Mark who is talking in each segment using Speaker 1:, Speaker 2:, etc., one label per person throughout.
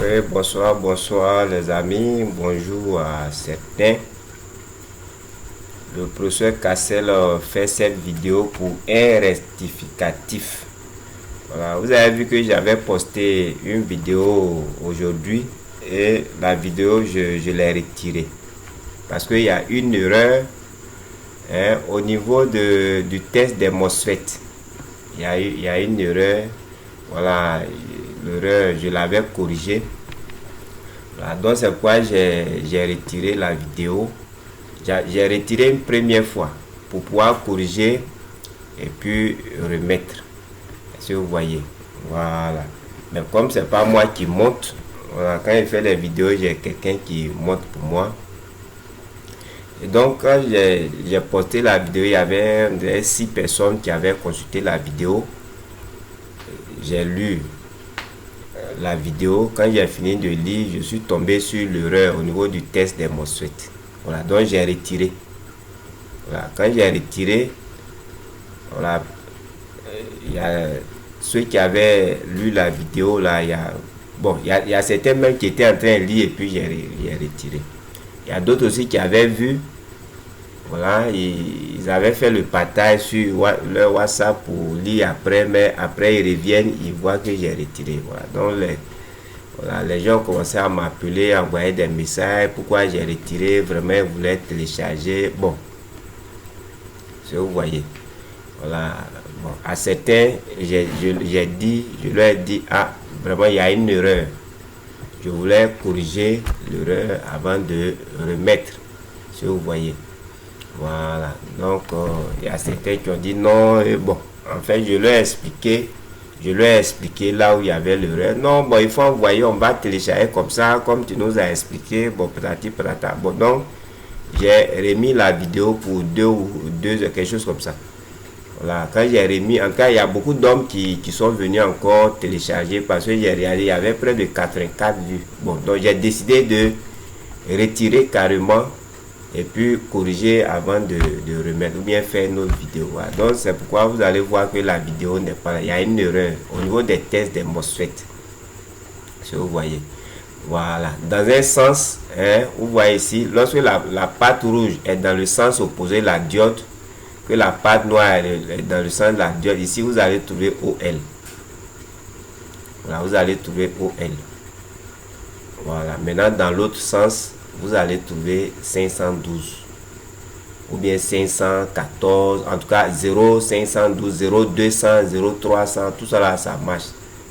Speaker 1: Oui, bonsoir, bonsoir les amis, bonjour à certains. Le professeur Cassel fait cette vidéo pour un rectificatif. Voilà, vous avez vu que j'avais posté une vidéo aujourd'hui et la vidéo je l'ai retirée parce qu'il y a une erreur au niveau du test des MOSFET. Il y a une erreur. Voilà, l'erreur, je l'avais corrigée. Voilà, donc c'est pourquoi j'ai retiré la vidéo. J'ai retiré une première fois pour pouvoir corriger et puis remettre. Est-ce que vous voyez? Voilà. Mais comme c'est pas moi qui monte, voilà, quand il fait les vidéos, j'ai quelqu'un qui monte pour moi. Et donc quand j'ai posté la vidéo, il y avait 6 personnes qui avaient consulté la vidéo. J'ai lu la vidéo. Quand j'ai fini de lire, je suis tombé sur l'erreur au niveau du test des MOSFET. Voilà, donc j'ai retiré. Voilà, quand j'ai retiré, voilà, il y a ceux qui avaient lu la vidéo là, il y a certains même qui étaient en train de lire et puis j'ai retiré. Il y a d'autres aussi qui avaient vu. Voilà, ils avaient fait le partage sur leur WhatsApp pour lire après, mais après ils reviennent, ils voient que j'ai retiré. Voilà, donc les gens ont commencé à m'appeler, à envoyer des messages, pourquoi j'ai retiré, vraiment ils voulaient télécharger. Bon, si vous voyez. Voilà, bon, à certains, je leur ai dit, ah, vraiment il y a une erreur. Je voulais corriger l'erreur avant de remettre, si vous voyez. Voilà, donc il y a certains qui ont dit non, et bon, en fait je leur ai expliqué là où il y avait l'erreur. Non, bon, il faut envoyer, on va télécharger comme ça, comme tu nous as expliqué, bon, patati patata. Bon, donc j'ai remis la vidéo pour deux quelque chose comme ça. Voilà, quand j'ai remis, en tout cas il y a beaucoup d'hommes qui sont venus encore télécharger parce que j'ai regardé, il y avait près de 84 vues. Bon, donc j'ai décidé de retirer carrément et puis corriger avant de remettre ou bien faire une autre vidéo. Voilà. Donc c'est pourquoi vous allez voir que la vidéo n'est pas là. Il y a une erreur au niveau des tests des MOSFET. Si vous voyez. Voilà. Dans un sens, vous voyez ici, lorsque la pâte rouge est dans le sens opposé la diode, que la pâte noire est dans le sens de la diode, ici vous allez trouver OL. Voilà, vous allez trouver OL. Voilà. Maintenant dans l'autre sens, vous allez trouver 512 ou bien 514, en tout cas 0 512, 0 200, 0 300, tout ça là ça marche,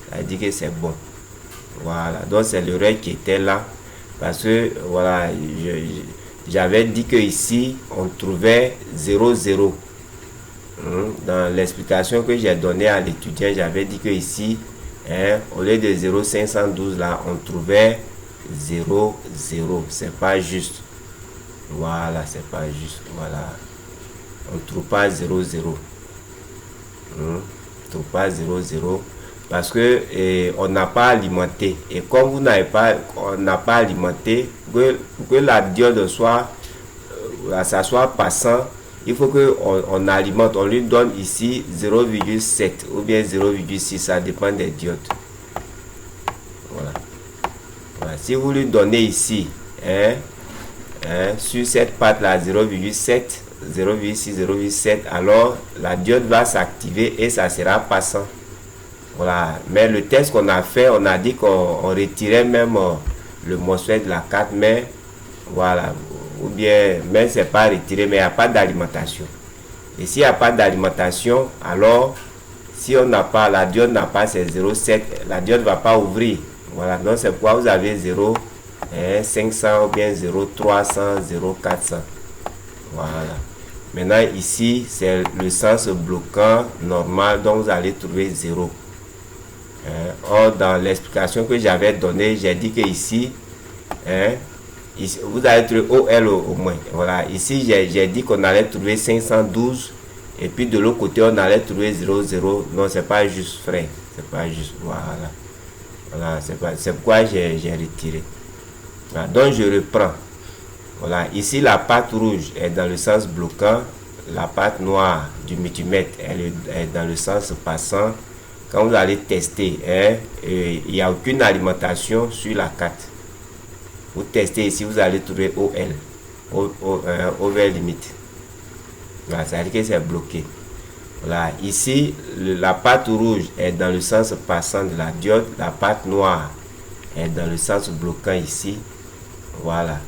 Speaker 1: ça veut dire que c'est bon. Voilà, donc c'est l'erreur qui était là parce que voilà, j'avais dit que ici on trouvait 0 0 dans l'explication que j'ai donnée à l'étudiant. J'avais dit que ici au lieu de 0 512 là on trouvait 0 0, c'est pas juste. Voilà, c'est pas juste. Voilà, on trouve pas 0 0. On trouve pas 0 0 parce que on n'a pas alimenté, et comme vous n'avez pas, on n'a pas alimenté, pour que la diode soit ça soit passant, il faut que on alimente. On lui donne ici 0,7 ou bien 0,6, ça dépend des diodes. Voilà. Voilà. Si vous lui donnez ici sur cette pâte là 0,7, 0,6, 0,7, alors la diode va s'activer et ça sera passant. Voilà. Mais le test qu'on a fait, on a dit qu'on retirait même le MOSFET de la carte, mais voilà, ou bien mais c'est pas retiré, mais il n'y a pas d'alimentation. Et s'il n'y a pas d'alimentation, alors si on n'a pas, la diode n'a pas ces 0,7, la diode ne va pas ouvrir. Voilà, donc c'est pourquoi vous avez 0 500 ou bien 0 300, 0 400. Voilà. Maintenant ici c'est le sens bloquant normal, donc vous allez trouver 0. Or dans l'explication que j'avais donnée, j'ai dit que ici, ici vous allez trouver OL au moins. Voilà, ici j'ai dit qu'on allait trouver 512 et puis de l'autre côté on allait trouver 0 0. Non, c'est pas juste, frère, c'est pas juste. Voilà. Voilà, c'est pourquoi j'ai retiré. Voilà, donc je reprends. Voilà, ici la pâte rouge est dans le sens bloquant, la pâte noire du multimètre elle est dans le sens passant. quand vous allez tester, il n'y a aucune alimentation sur la carte. Vous testez ici, vous allez trouver over limite. Voilà, ça veut dire que c'est bloqué. Voilà, ici, la patte rouge est dans le sens passant de la diode, la patte noire est dans le sens bloquant ici. Voilà.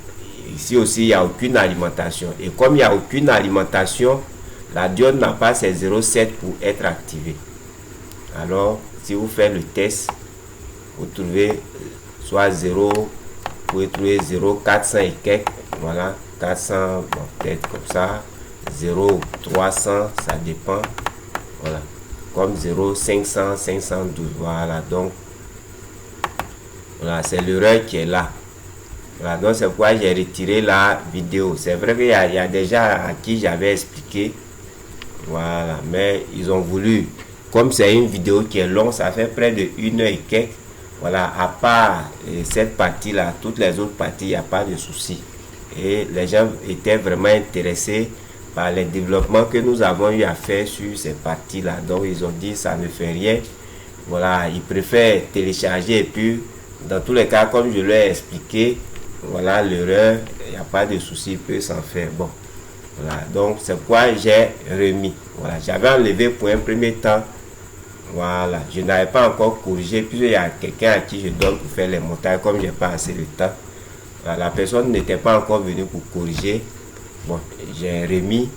Speaker 1: Ici aussi, il n'y a aucune alimentation. Et comme il n'y a aucune alimentation, la diode n'a pas ses 0,7 pour être activée. Alors, si vous faites le test, vous trouvez soit 0, vous pouvez trouver 0, 400 et quelques. Voilà, 400, bon, peut-être comme ça. 0, 300, ça dépend. Voilà, comme 0, 500, 512. Voilà, donc, voilà, c'est l'erreur qui est là. Voilà, donc c'est pourquoi j'ai retiré la vidéo. C'est vrai qu'il y a des gens à qui j'avais expliqué. Voilà, mais ils ont voulu, comme c'est une vidéo qui est longue, ça fait près de 1 heure et quelques. Voilà, à part cette partie-là, toutes les autres parties, il n'y a pas de souci. Et les gens étaient vraiment intéressés par les développements que nous avons eu à faire sur ces parties-là. Donc ils ont dit ça ne fait rien. Voilà, ils préfèrent télécharger et puis dans tous les cas, comme je l'ai expliqué, voilà l'erreur, il n'y a pas de souci, il peut s'en faire. Bon, voilà, donc c'est pourquoi j'ai remis. Voilà, j'avais enlevé pour un premier temps. Voilà, je n'avais pas encore corrigé, puisqu'il y a quelqu'un à qui je donne pour faire les montages, comme je n'ai pas assez de temps. Voilà, la personne n'était pas encore venue pour corriger. Bon, j'ai remis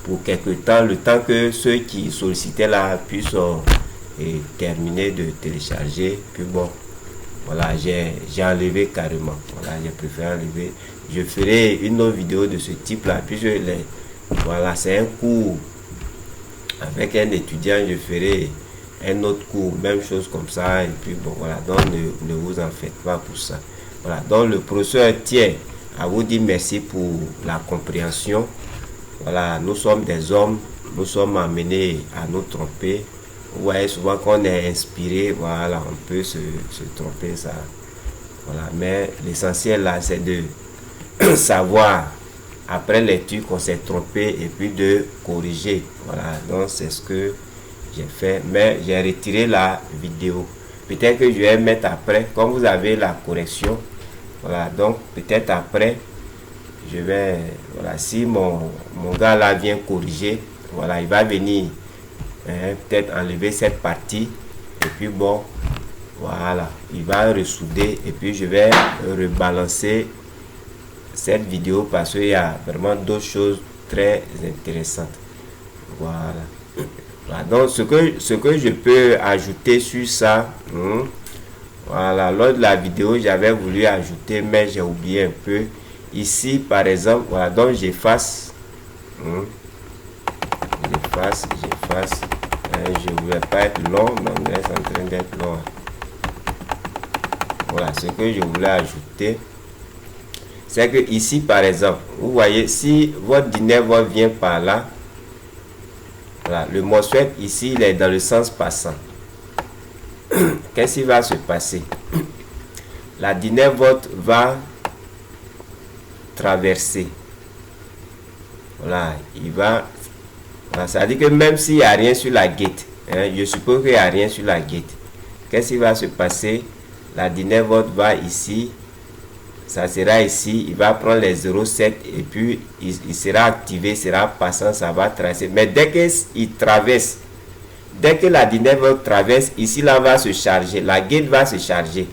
Speaker 1: pour quelque temps, le temps que ceux qui sollicitaient là puissent terminer de télécharger. Puis bon, voilà, j'ai enlevé carrément. Voilà, j'ai préféré enlever. Je ferai une autre vidéo de ce type là, puisque voilà, c'est un cours avec un étudiant. Je ferai un autre cours, même chose comme ça. Et puis bon, voilà, donc ne vous en faites pas pour ça. Voilà, donc le professeur tient à vous dire merci pour la compréhension. Voilà, nous sommes des hommes, nous sommes amenés à nous tromper. Vous voyez souvent qu'on est inspiré, voilà, on peut se tromper, ça. Voilà, mais l'essentiel là, c'est de savoir après lecture qu'on s'est trompé et puis de corriger. Voilà, donc c'est ce que j'ai fait, mais j'ai retiré la vidéo. Peut-être que je vais mettre après, comme vous avez la correction. Voilà, donc peut-être après, je vais, voilà, si mon gars là vient corriger, voilà, il va venir peut-être enlever cette partie et puis bon, voilà, il va ressouder et puis je vais rebalancer cette vidéo parce qu'il y a vraiment d'autres choses très intéressantes. Voilà. Voilà, donc ce que je peux ajouter sur ça, voilà, lors de la vidéo j'avais voulu ajouter mais j'ai oublié un peu. Ici par exemple, voilà, donc j'efface, j'efface, je ne voulais pas être long, mais on est en train d'être long. Voilà, ce que je voulais ajouter, c'est que ici par exemple, vous voyez, si votre dynamo vient par là, voilà, le MOSFET ici, il est dans le sens passant. Qu'est-ce qui va se passer? La 19 volts va traverser. Voilà, il va. Voilà, ça veut dire que même s'il n'y a rien sur la gate, je suppose qu'il n'y a rien sur la gate. Qu'est-ce qui va se passer? La 19 volts va ici. Ça sera ici, il va prendre les 0,7 et puis il sera activé, sera passant, ça va tracer. Mais dès qu'il traverse, dès que la 19 volts traverse, ici là va se charger, la gate va se charger.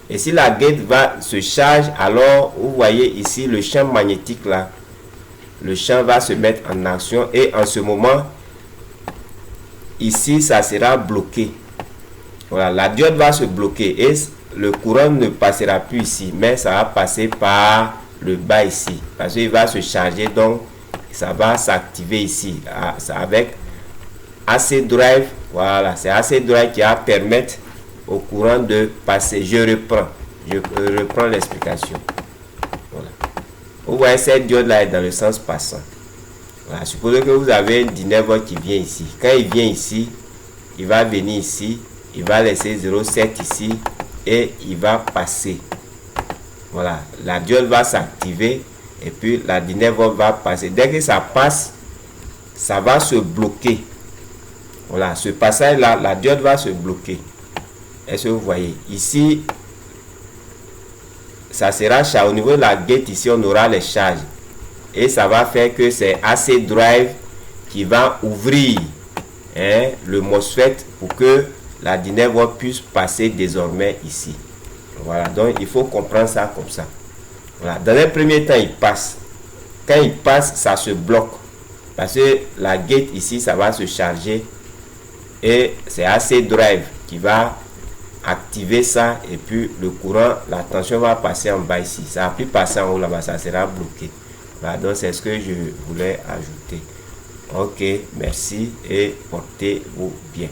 Speaker 1: Et si la gate va se charge, alors vous voyez ici le champ magnétique là, le champ va se mettre en action et en ce moment, ici ça sera bloqué. Voilà, la diode va se bloquer et le courant ne passera plus ici, mais ça va passer par le bas ici, parce qu'il va se charger, donc ça va s'activer ici avec AC drive. Voilà, c'est AC drive qui va permettre au courant de passer. Je reprends l'explication. Voilà, vous voyez cette diode là est dans le sens passant. Voilà, supposez que vous avez un 19 volts qui vient ici. Quand il vient ici, il va venir ici, il va laisser 0,7 ici et il va passer. Voilà, la diode va s'activer et puis la 19 volts va passer. Dès que ça passe, ça va se bloquer. Voilà, ce passage là, la diode va se bloquer. Est-ce que vous voyez ici? Ça sera chargé au niveau de la gate. Ici on aura les charges et ça va faire que c'est AC drive qui va ouvrir le MOSFET pour que la 19 volts puisse passer désormais ici. Voilà, donc il faut comprendre ça comme ça. Voilà, dans un premier temps il passe. Quand il passe, ça se bloque parce que la gate ici ça va se charger et c'est AC drive qui va activer ça et puis le courant, la tension va passer en bas ici. Ça va plus passer en haut là-bas, ça sera bloqué. Voilà, donc c'est ce que je voulais ajouter. Ok, merci et portez-vous bien.